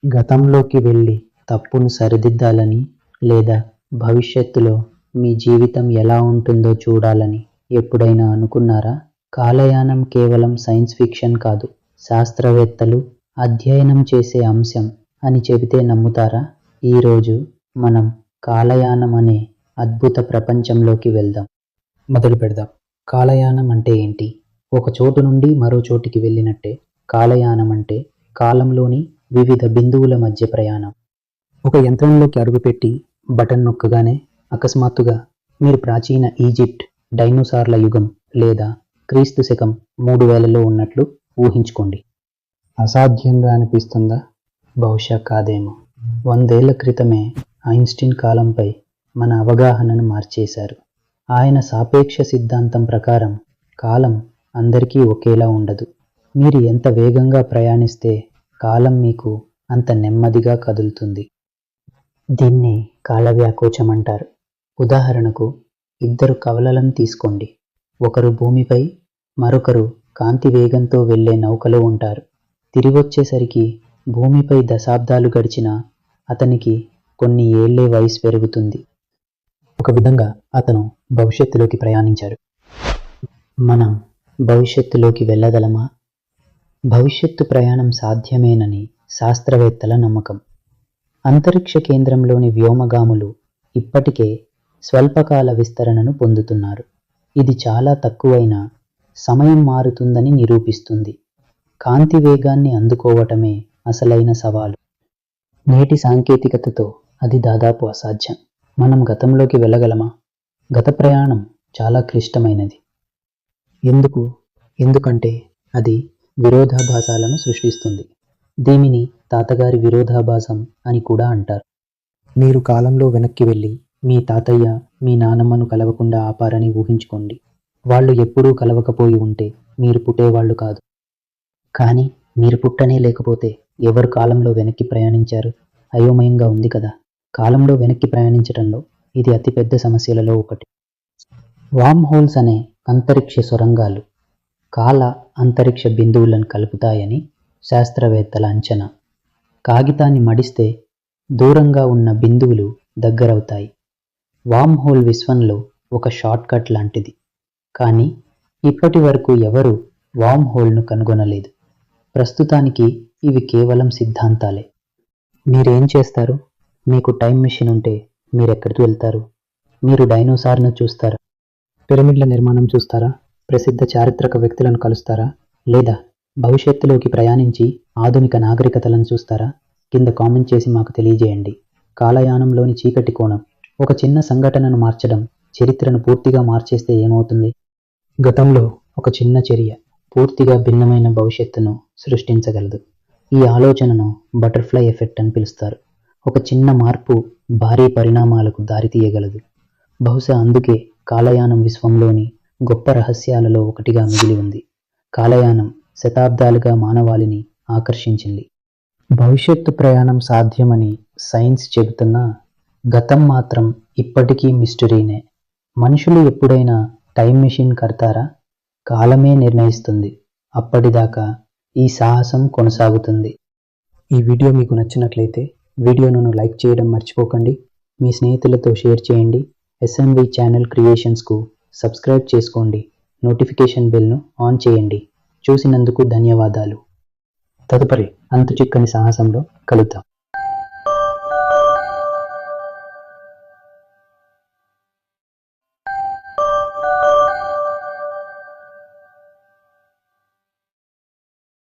గతంలోకి వెళ్ళి తప్పును సరిదిద్దాలని లేదా భవిష్యత్తులో మీ జీవితం ఎలా ఉంటుందో చూడాలని ఎప్పుడైనా అనుకున్నారా? కాలయానం కేవలం సైన్స్ ఫిక్షన్ కాదు, శాస్త్రవేత్తలు అధ్యయనం చేసే అంశం అని చెబితే నమ్ముతారా? ఈరోజు మనం కాలయానం అనే అద్భుత ప్రపంచంలోకి వెళ్దాం. మొదలు పెడదాం. కాలయానం అంటే ఏంటి? ఒక చోటు నుండి మరో చోటికి వెళ్ళినట్టే కాలయానం అంటే కాలంలోని వివిధ బిందువుల మధ్య ప్రయాణం. ఒక యంత్రంలోకి అడుగుపెట్టి బటన్ నొక్కగానే అకస్మాత్తుగా మీరు ప్రాచీన ఈజిప్ట్, డైనోసార్ల యుగం లేదా క్రీస్తు శకం 3000లో ఉన్నట్లు ఊహించుకోండి. అసాధ్యంగా అనిపిస్తుందా? బహుశా కాదేమో. 100 ఏళ్ల క్రితమే ఐన్స్టీన్ కాలంపై మన అవగాహనను మార్చేశారు. ఆయన సాపేక్ష సిద్ధాంతం ప్రకారం కాలం అందరికీ ఒకేలా ఉండదు. మీరు ఎంత వేగంగా ప్రయాణిస్తే కాలం మీకు అంత నెమ్మదిగా కదులుతుంది. దీన్నే కాల వ్యాకోచం అంటారు. ఉదాహరణకు 2 కవలలను తీసుకోండి. ఒకరు భూమిపై, మరొకరు కాంతి వేగంతో వెళ్లే నౌకలో ఉంటారు. తిరిగొచ్చేసరికి భూమిపై దశాబ్దాలు గడిచినా అతనికి కొన్ని ఏళ్లే వయసు పెరుగుతుంది. ఒక విధంగా అతను భవిష్యత్తులోకి ప్రయాణించాడు. మనం భవిష్యత్తులోకి వెళ్ళగలమా? భవిష్యత్తు ప్రయాణం సాధ్యమేనని శాస్త్రవేత్తల నమ్మకం. అంతరిక్ష కేంద్రంలోని వ్యోమగాములు ఇప్పటికే స్వల్పకాల విస్తరణను పొందుతున్నారు. ఇది చాలా తక్కువైనా సమయం మారుతుందని నిరూపిస్తుంది. కాంతి వేగాన్ని అందుకోవటమే అసలైన సవాలు. నేటి సాంకేతికతతో అది దాదాపు అసాధ్యం. మనం గతంలోకి వెళ్ళగలమా? గత ప్రయాణం చాలా క్లిష్టమైనది. ఎందుకంటే అది విరోధాభాసాలను సృష్టిస్తుంది. దీనిని తాతగారి విరోధాభాసం అని కూడా అంటారు. మీరు కాలంలో వెనక్కి వెళ్ళి మీ తాతయ్య, మీ నానమ్మను కలవకుండా ఆపారని ఊహించుకోండి. వాళ్ళు ఎప్పుడూ కలవకపోయి ఉంటే మీరు పుట్టేవాళ్ళు కాదు. కానీ మీరు పుట్టనే లేకపోతే ఎవరు కాలంలో వెనక్కి ప్రయాణించారు? అయోమయంగా ఉంది కదా. కాలంలో వెనక్కి ప్రయాణించడంలో ఇది అతిపెద్ద సమస్యలలో ఒకటి. వార్మ్ హోల్స్ అనే అంతరిక్ష సొరంగాలు కాల అంతరిక్ష బిందువులను కలుపుతాయని శాస్త్రవేత్తల అంచనా. కాగితాన్ని మడిస్తే దూరంగా ఉన్న బిందువులు దగ్గరవుతాయి. వార్మ్ హోల్ విశ్వంలో ఒక షార్ట్ కట్ లాంటిది. కానీ ఇప్పటి వరకు ఎవరూ వార్మ్ హోల్ను కనుగొనలేదు. ప్రస్తుతానికి ఇవి కేవలం సిద్ధాంతాలే. మీరేం చేస్తారు? మీకు టైం మెషిన్ ఉంటే మీరెక్కడికి వెళ్తారు? మీరు డైనోసార్ను చూస్తారా? పిరమిడ్ల నిర్మాణం చూస్తారా? ప్రసిద్ధ చారిత్రక వ్యక్తులను కలుస్తారా? లేదా భవిష్యత్తులోకి ప్రయాణించి ఆధునిక నాగరికతలను చూస్తారా? కింద కామెంట్ చేసి మాకు తెలియజేయండి. కాలయానంలోని చీకటి కోణం. ఒక చిన్న సంఘటనను మార్చడం చరిత్రను పూర్తిగా మార్చేస్తే ఏమవుతుంది? గతంలో ఒక చిన్న చర్య పూర్తిగా భిన్నమైన భవిష్యత్తును సృష్టించగలదు. ఈ ఆలోచనను బటర్ఫ్లై ఎఫెక్ట్ అని పిలుస్తారు. ఒక చిన్న మార్పు భారీ పరిణామాలకు దారితీయగలదు. బహుశా అందుకే కాలయానం విశ్వంలోని గొప్ప రహస్యాలలో ఒకటిగా మిగిలి ఉంది. కాలయానం శతాబ్దాలుగా మానవాళిని ఆకర్షించింది. భవిష్యత్తు ప్రయాణం సాధ్యమని సైన్స్ చెబుతున్నా గతం మాత్రం ఇప్పటికీ మిస్టరీనే. మనుషులు ఎప్పుడైనా టైం మెషిన్ కడతారా? కాలమే నిర్ణయిస్తుంది. అప్పటిదాకా ఈ సాహసం కొనసాగుతుంది. ఈ వీడియో మీకు నచ్చినట్లయితే వీడియోను లైక్ చేయడం మర్చిపోకండి. మీ స్నేహితులతో షేర్ చేయండి. ఎస్ఎంవి ఛానల్ క్రియేషన్స్కు సబ్స్క్రైబ్ చేసుకోండి. నోటిఫికేషన్ బెల్ను ఆన్ చేయండి. చూసినందుకు ధన్యవాదాలు. తదుపరి అంతుచిక్కని సాహసంలో కలుద్దాం.